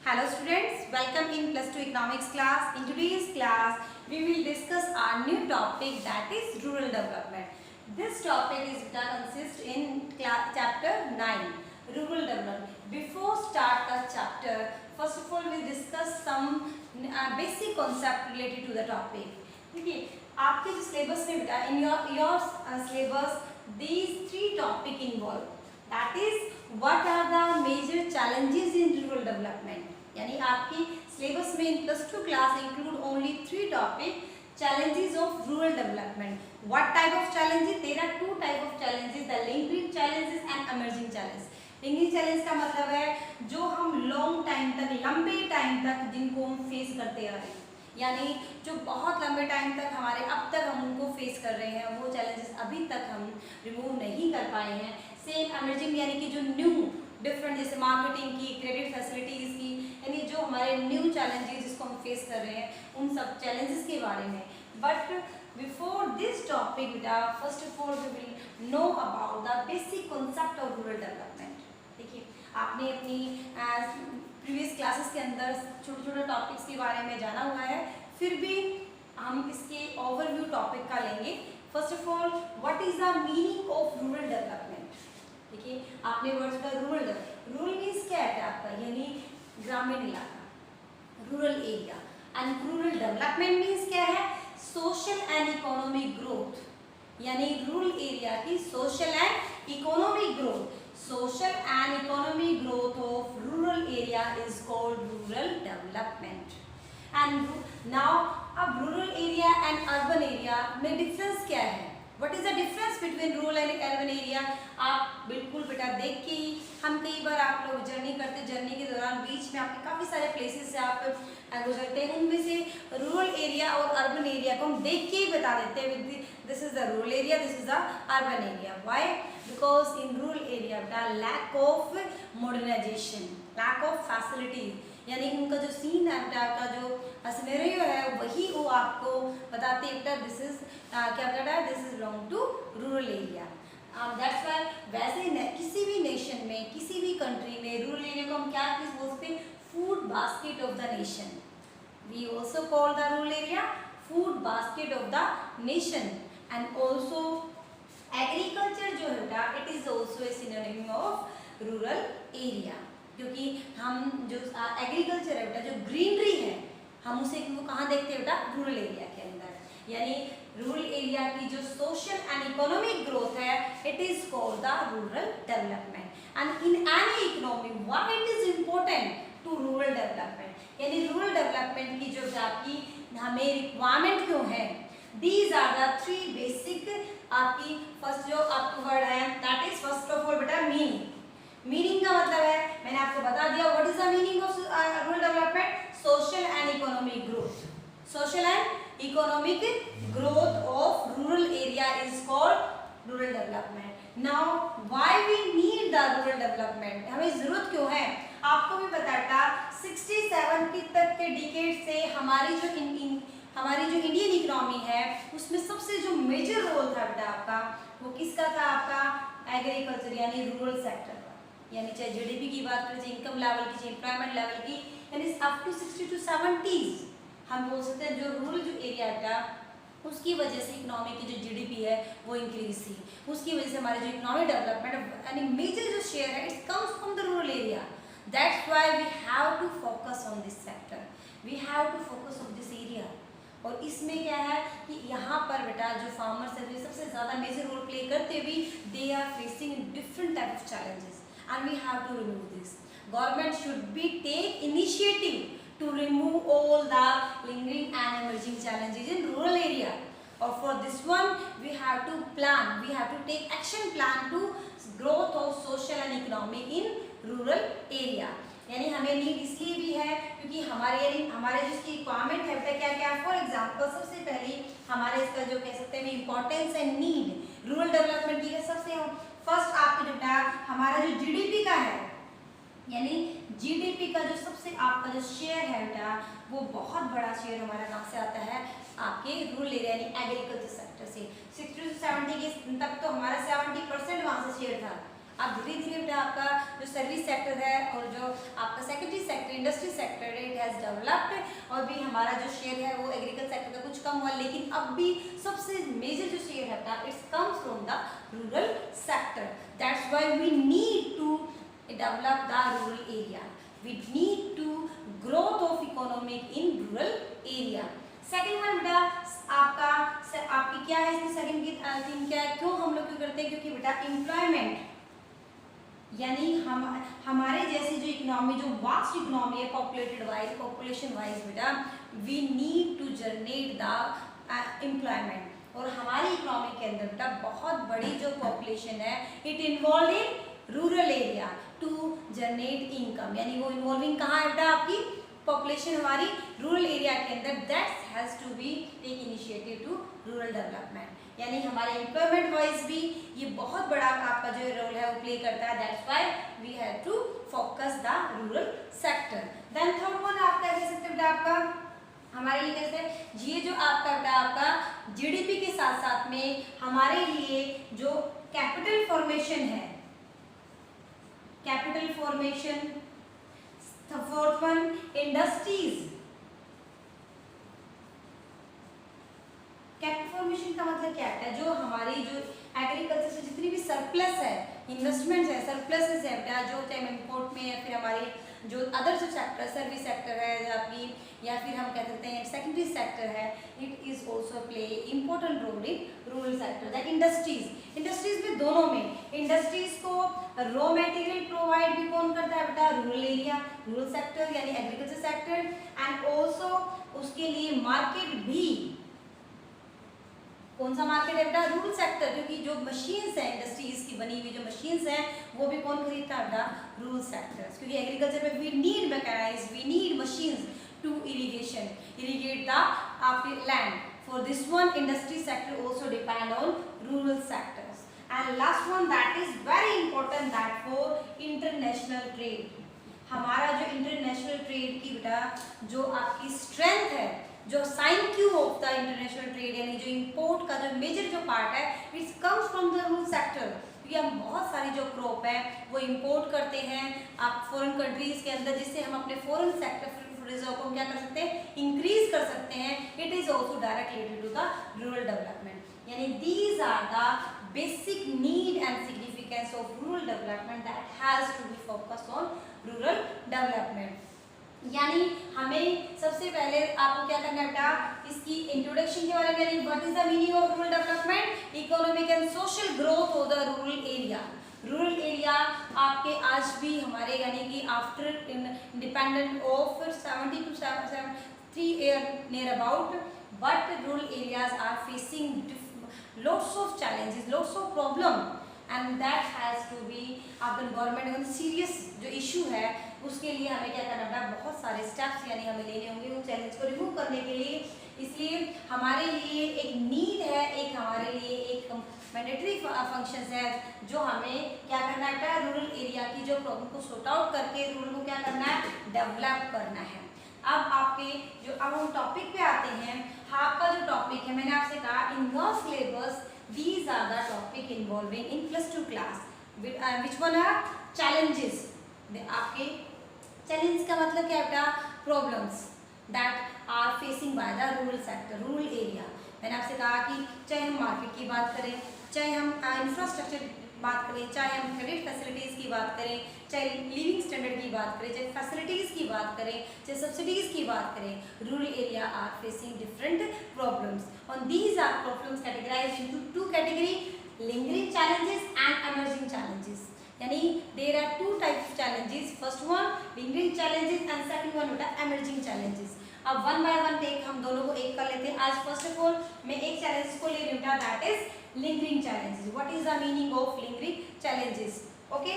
Hello students, welcome in plus 2 economics class. In today's class, we will discuss our new topic, that is rural development. This topic is consists in chapter 9, rural development. Before start the chapter, first of all we will discuss some basic concept related to the topic. देखिए आपके जो syllabus में बेटा in your syllabus these three topic involved. That is what are the major challenges in rural development. यानी आपकी syllabus में plus 2 class include only 3 topic challenges of rural development. What type of challenges? There are two type of challenges, the linked challenges and emerging challenge. Linking challenge का मतलब है जो हम long time तक, लंबे टाइम तक जिनको हम फेस करते आ रहे हैं, यानी जो बहुत लंबे टाइम तक हमारे अब तक हम उनको फेस कर रहे हैं, वो चैलेंजेस अभी तक हम रिमूव नहीं कर पाए हैं. सेम एमर्जिंग यानी कि जो न्यू डिफरेंट, जैसे मार्केटिंग की, क्रेडिट फैसिलिटीज़ की, यानी जो हमारे न्यू चैलेंजेस जिसको हम फेस कर रहे हैं, उन सब चैलेंजेस के बारे में. बट बिफोर दिस टॉपिक बेटा first of all we will know about the basic concept of rural development. देखिए आपने अपनी प्रीवियस क्लासेस के अंदर छोटे छोटे टॉपिक्स के बारे में जाना हुआ है, फिर भी हम इसके ओवरव्यू टॉपिक का लेंगे. First of all what is the meaning of rural development. देखिए आपने वर्ड का रूरल मीन्स क्या है आपका, यानी ग्रामीण इलाका, rural area. And rural development means क्या है, सोशल एंड इकोनॉमिक ग्रोथ, यानी रूरल एरिया की social and economic growth. Social and economic growth of rural area is called rural development. And now अब rural area and urban area में difference क्या है, what is the difference between rural and urban area. आप बिल्कुल बेटा देख के ही, हम कई बार आप लोग जर्नी करते, जर्नी के दौरान बीच में आपके काफ़ी सारे प्लेसेस से आप गुजरते हैं, उनमें से रूरल एरिया और अर्बन एरिया को हम देख के ही बता देते हैं this is the rural area, this is the urban area. Why? Because in rural area बेटा lack of modernization, lack of facilities, यानी उनका जो सीन है बेटा का जो सिनेरियो है वही वो आपको बताते हैं बेटा दिस इज क्या कहता है, this is belong to rural area. That's why वैसे किसी भी नेशन में, किसी भी कंट्री में रूरल एरिया को हम क्या बोलते हैं, food basket of the nation. We also call the rural area food basket of the nation. And also agriculture जो है बेटा it is also a synonym of rural area, क्योंकि हम जो एग्रीकल्चर है बेटा, जो ग्रीनरी है, हम उसे कहाँ देखते हैं बेटा, रूरल एरिया के अंदर. यानी रूरल एरिया की जो सोशल एंड इकोनॉमिक ग्रोथ है it is called the rural development. And in any economy why it is important to rural development, यानी रूरल डेवलपमेंट की जो आपकी हमें रिक्वायरमेंट क्यों है, these are the three basic. आपकी फर्स्ट जो आपका वर्ड है that is first of all बेटा मीनिंग. मीनिंग का मतलब है, मैंने आपको बता दिया what is the meaning of rural development, social and economic growth. Social and economic growth of rural area is called rural development. Now why we need the rural development, हमें जरूरत क्यों है. आपको भी पता था 60-70 तक के डिकेड से हमारी जो इंडियन इकोनॉमी है उसमें सबसे जो मेजर रोल था बेटा आपका, वो किसका था, आपका एग्रीकल्चर यानी रूरल सेक्टर का. यानी चाहे जीडीपी की बात करें, चाहे इनकम लेवल की, चाहे एम्प्लॉयमेंट लेवल की, यानी अप टू 60 to 70 हम बोल सकते हैं जो रूरल जो एरिया था उसकी वजह से इकोनॉमी की जो जीडीपी है वो इंक्रीज थी. उसकी वजह से हमारी जो इकोनॉमिक डेवलपमेंट यानी मेजर जो शेयर है it comes from the rural area. That's why we have to focus on this sector, we have to focus on this area. और इसमें क्या है कि यहाँ पर बेटा जो फार्मर्स है सबसे ज़्यादा मेजर रोल प्ले करते हुए they are facing different type of challenges and we have to remove this. Government should be take initiative to remove all the lingering and emerging challenges in rural area. Or for this one we have to plan, we have to take action plan to growth of social and economic in rural area. यानी हमें need इसलिए भी है क्योंकि हमारे जिसकी requirement है बेटा क्या क्या. फॉर एग्जांपल सबसे पहले हमारे इसका जो कह सकते हैं importance and need rural development की सबसे फर्स्ट आपके जो हमारा जो जीडीपी का है, यानी जीडीपी का जो सबसे आपका जो शेयर है बेटा वो बहुत बड़ा शेयर हमारा कहाँ से आता है, आपके रूरल एरिया यानी एग्रीकल्चर सेक्टर से. 60 to 70 के तक तो हमारा 70% वहाँ से शेयर था. अब धीरे धीरे बेटा आपका जो सर्विस सेक्टर है और जो आपका सेकेंडरी सेक्टर, इंडस्ट्री सेक्टर है, इट हैज़ डेवलप्ड और भी हमारा जो शेयर है वो एग्रीकल्चर सेक्टर का कुछ कम हुआ, लेकिन अब भी सबसे मेजर जो शेयर है बेटा it's comes from the rural sector. That's why we need to develop the rural area, we need to growth of economic in rural area. Second one बेटा आपकी क्या है, इसकी सेकंड की थिंग क्या है, क्यों हम लोग क्यों करते हैं, क्योंकि बेटा एम्प्लॉयमेंट यानी हमारे जैसी जो इकोनॉमी, जो वास्ट इकोनॉमी है पॉपुलेटेड वाइज, पॉपुलेशन वाइज बेटा we need to generate the employment. और हमारी इकोनॉमी के अंदर बेटा बहुत बड़ी जो पॉपुलेशन है it involve in rural area to generate income, यानी वो इन्वॉल्विंग कहाँ है बेटा आपकी पॉपुलेशन हमारी रूरल एरिया के अंदर, that has to be take initiative to rural development, यानी हमारे एम्प्लॉयमेंट वाइज भी ये बहुत बड़ा आपका जो रोल है वो प्ले करता है। That's why we have to focus the rural sector. Then third one आप क्या कह सकते हैं आपका हमारे लिए कैसे ये जो आपका जीडीपी के साथ साथ में हमारे लिए जो कैपिटल फॉर्मेशन है, capital formation. Fourth one industries, capital formation का मतलब क्या है, जो हमारी जो एग्रीकल्चर से जितनी भी सरप्लस है, इन्वेस्टमेंट्स है, सरप्लसेस है बेटा, जो चाहे इंपोर्ट में या फिर हमारे जो अदर जो सेक्टर, सर्विस सेक्टर है आपकी, या फिर हम कह सकते हैं सेकेंडरी सेक्टर है, it is also play important role in rural sector. That industries में दोनों में इंडस्ट्रीज को रॉ मटेरियल प्रोवाइड भी कौन करता है बेटा, रूरल एरिया, रूरल सेक्टर यानी एग्रीकल्चर सेक्टर, एंड ऑल्सो उसके लिए मार्केट भी कौन सा मार्केट है बेटा, रूरल सेक्टर, क्योंकि जो मशीन्स हैं इंडस्ट्रीज की बनी हुई जो मशीन्स हैं वो भी कौन खरीदता है बेटा, रूरल सेक्टर, क्योंकि एग्रीकल्चर में we need mechanised, we need machines to irrigate the land. For this one industry sector also depend on rural sectors. And last one that is very important, that for international trade, हमारा जो international trade की बेटा जो आपकी strength है, जो sine qua of the international trade यानी जो इंपोर्ट का जो मेजर जो पार्ट है it's comes from the rural sector, क्योंकि हम बहुत सारी जो क्रॉप है वो इंपोर्ट करते हैं आप फॉरेन कंट्रीज के अंदर, जिससे हम अपने फॉरेन सेक्टर रिजर्व को क्या कर सकते हैं, इंक्रीज कर सकते हैं। It is also direct related to the rural development, यानी these are the basic need and significance of rural development that has to be focused on rural development. यानी हमें सबसे पहले आपको क्या करना है बेटा, इसकी इंट्रोडक्शन के बारे में, यानी what is the meaning of rural development, economic and social growth of the rural area. Rural area आपके आज भी हमारे यानी कि after independent of 70 to 73 years near about, but rural areas are facing lots of challenges, lots of problem, and that has to be आपका government serious जो issue है उसके लिए हमें क्या करना पड़ा, बहुत सारे स्टेप्स यानी हमें लेने होंगे उन चैलेंज को रिमूव करने के लिए। इसलिए हमारे लिए एक नीड है, एक हमारे लिए एक मैंडेटरी फंक्शंस है जो हमें क्या करना है, रूरल एरिया की जो प्रॉब्लम को सॉर्ट आउट करके रूरल को क्या करना है, डेवलप करना है। अब आपके जो अब हम टॉपिक पे आते हैं, आपका जो टॉपिक है मैंने आपसे कहा in your syllabus these are the topic involving in +2 class, which one are challenges। आपके चैलेंज का मतलब क्या है बेटा, problems that are facing by the rural sector, rural area. मैंने आपसे कहा कि चाहे हम मार्केट की बात करें, चाहे हम इंफ्रास्ट्रक्चर बात करें, चाहे हम क्रेडिट फैसिलिटीज़ की बात करें, चाहे लिविंग स्टैंडर्ड की बात करें, चाहे फैसिलिटीज़ की बात करें, चाहे सब्सिडीज़ की बात करें, rural area are facing different problems. On these are problems categorized into 2 category, lingering challenges and emerging challenges, यानी there are 2 types of challenges, first one lingering challenges and second one होता है emerging challenges. अब one by one take हम दोनों को एक कर लेते हैं। आज फर्स्ट ऑफ ऑल मैं एक चैलेंज को ले रही हूँ, that is lingering challenges. What is the meaning of lingering challenges? Okay,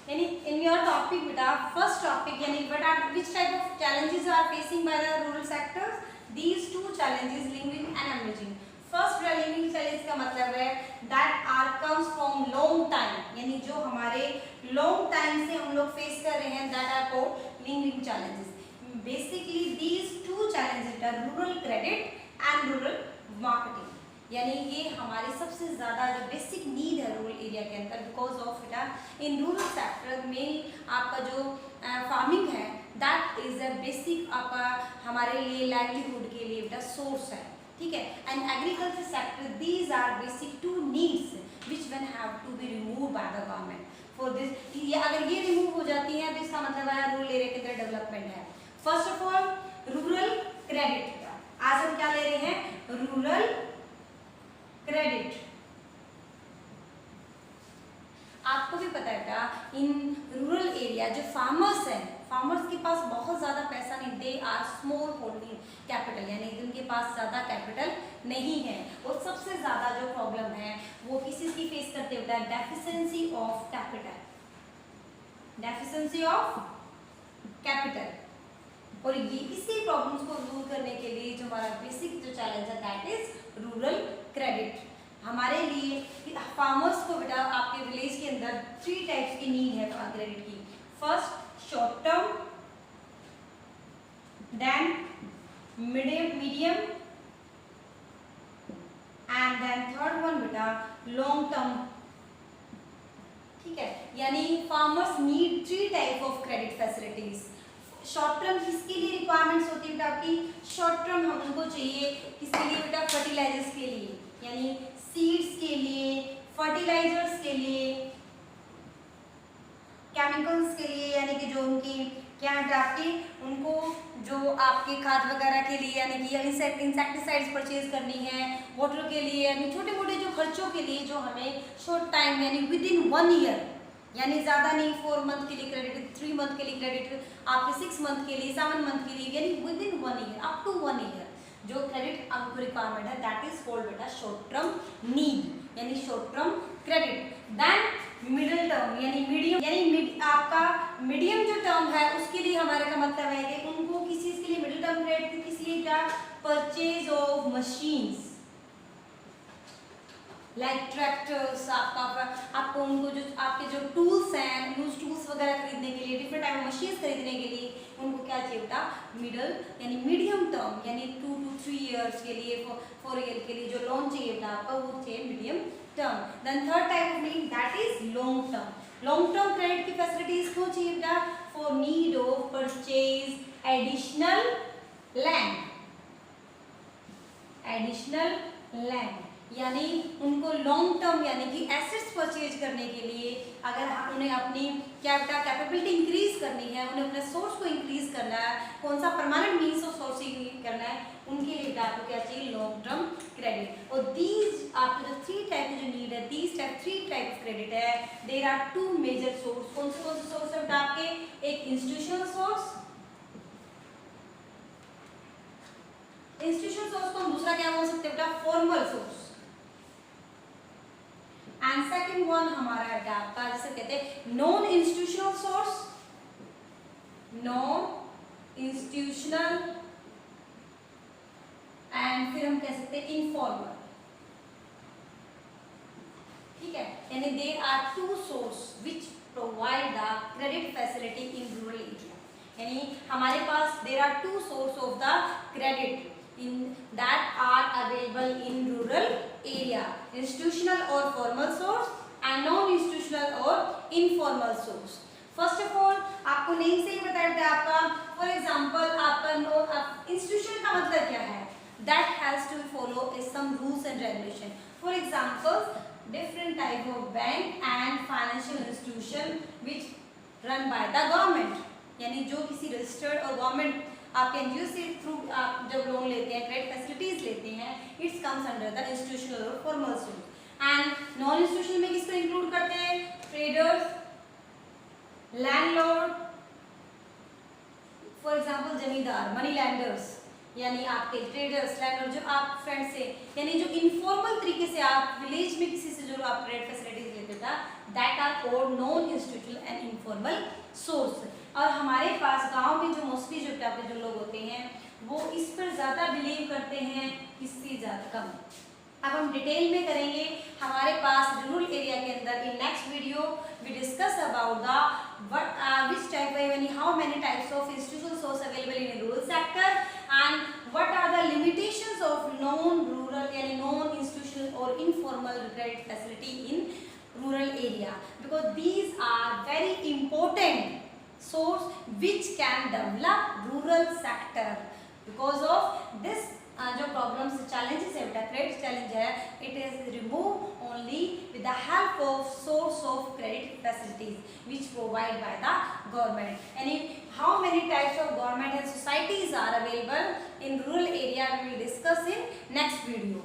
यानी in your topic बेटा first topic यानी which type of challenges are facing by the rural sectors? These 2 challenges, lingering and emerging. First lingering challenge का मतलब है that are comes from long time, यानी जो हमारे long time से हम लोग face कर रहे हैं, that are called lingering challenges. Basically these 2 challenges are rural credit and rural marketing, यानी ये हमारी सबसे ज़्यादा जो बेसिक नीड है रूरल एरिया के अंदर, बिकॉज ऑफ बेटा इन रूरल सेक्टर में आपका जो फार्मिंग है दैट इज़ अ बेसिक आपका हमारे लिए लाइवलीहुड के लिए बेटा सोर्स है, ठीक है। And agriculture sector these are basic two needs which one have to be remove by the government for this. ये अगर ये रिमूव हो जाती है तो इसका मतलब है रूरल एरिया के अंदर डेवलपमेंट है। First of all rural credit, आज हम क्या ले रहे हैं, रूरल क्रेडिट। आपको भी पता है क्या, इन रूरल एरिया जो फार्मर्स हैं, फार्मर्स के पास बहुत ज़्यादा पैसा नहीं, they are small holding capital, यानी उनके पास ज़्यादा कैपिटल नहीं है। और सबसे ज़्यादा जो प्रॉब्लम है वो किसी की फेस करते होता है, deficiency of capital, deficiency of capital. और ये इसी प्रॉब्लम्स को दूर करने के लिए जो हमारा बेसिक जो चैलेंज है दैट इज रूरल क्रेडिट। हमारे लिए फार्मर्स को बेटा आपके विलेज के अंदर 3 टाइप्स की नीड है क्रेडिट की। First short term, then medium and then third one बेटा लॉन्ग टर्म, ठीक है। यानी farmers need 3 type of credit facilities. Short term किसके लिए रिक्वायरमेंट्स होती है बेटा आपकी, शॉर्ट टर्म हम उनको चाहिए किसके लिए बेटा, फर्टिलाइजर्स के लिए, यानी सीड्स के लिए, फर्टिलाइजर्स के लिए, केमिकल्स के लिए, यानी कि जो उनकी क्या है आपकी, उनको जो आपके खाद वगैरह के लिए यानी कि इंसेक्टिसाइड्स परचेज करनी है, वाटर के लिए, यानी छोटे मोटे जो खर्चों के लिए जो हमें शॉर्ट टाइम यानी विद इन 1 ईयर, यानी ज़्यादा नहीं 4 मंथ के लिए क्रेडिट, 3 मंथ के लिए क्रेडिट, आपके 6 मंथ के लिए, 7 मंथ के लिए, यानी within 1 year up to 1 year जो क्रेडिट आपको रिक्वायरमेंट है दैट इज कॉल्ड बेटा शॉर्ट टर्म नीड, यानी short term credit. Then middle term यानी मीडियम, यानी आपका मीडियम जो टर्म है उसके लिए हमारे का मतलब है कि उनको किसी चीज़ के लिए मिडिल टर्म क्रेडिट, किसी लिए क्या, purchase of machines like tractors, आपको उनको जो आपके जो टूल्स हैं, यूज टूल्स वगैरह खरीदने के लिए, डिफरेंट टाइप ऑफ मशीन्स खरीदने के लिए उनको क्या चाहिए बेटा, मिडल यानी मीडियम टर्म, यानी 2 to 3 इयर्स के लिए, 4 ईयर के लिए जो लोन चाहिए बेटा आपको वो चाहिए medium term. Then third type of need that is long term. Long term credit की फैसिलिटीज क्यों चाहिए बेटा, for need of purchase additional land, additional land, यानी उनको लॉन्ग टर्म यानी कि एसेट्स परचेज करने के लिए अगर उन्हें अपनी कैपेबिलिटी इंक्रीज करनी है, उन्हें अपने सोर्स को इंक्रीज करना है, कौन सा परमानेंट मीन्स ऑफ सोर्सिंग करना है, उनके लिए आपको क्या चाहिए, लॉन्ग टर्म क्रेडिट। और दीज आपको जो 3 टाइप की जो नीड है, दीज 3 टाइप ऑफ क्रेडिट है, देयर आर 2 मेजर सोर्स। कौन से सोर्स है आपके, एक इंस्टीट्यूशनल सोर्स, इंस्टीट्यूशनल सोर्स को हम दूसरा क्या बोल सकते हैं बेटा, formal source. And second one हमारा है आपका जिसे कहते हैं non institutional source, non institutional and फिर हम कह सकते हैं इनफॉर्मल, ठीक है। यानी there are 2 source which provide the credit facility in rural area, यानी हमारे पास there are 2 source of the credit in that are available in rural area, institutional or formal source and non-institutional or informal source. First of all आपको name से ही बताया था आपका, for example आपका institution का मतलब क्या है, that has to follow some rules and regulation. For example different type of bank and financial institution which run by the government, यानी जो किसी रजिस्टर्ड और गवर्नमेंट आपके एनजीओ से थ्रू आप जब लोन लेते हैं, क्रेडिट फैसिलिटीज लेते हैं, it's comes under the institutional और formal source. And non institutional में किसको इंक्लूड करते हैं, traders, landlord, for example zamindar, money lenders, यानी आपके ट्रेडर्स, लैंडलॉर्ड जो आप फ्रेंड से, यानी जो इनफॉर्मल तरीके से आप विलेज में किसी से जो आप क्रेडिट फैसिलिटीज लेते था, that are called non institutional and informal source. और हमारे पास गांव में जो मोस्टली जो टाइप के जो लोग होते हैं वो इस पर ज़्यादा बिलीव करते हैं, इससे ज़्यादा कम। अब हम डिटेल में करेंगे हमारे पास रूरल एरिया के अंदर। In next video we discuss about the which type of how many types of institutional source available in a rural sector and what are the limitations of non-rural यानी non-institutional or informal credit facility in rural area, because these are very important source which can develop rural sector. because of this जो problems challenges है बेटा credit challenge है, it is removed only with the help of source of credit facilities which provide by the government. And how many types of government and societies are available in rural area we will discuss in next video.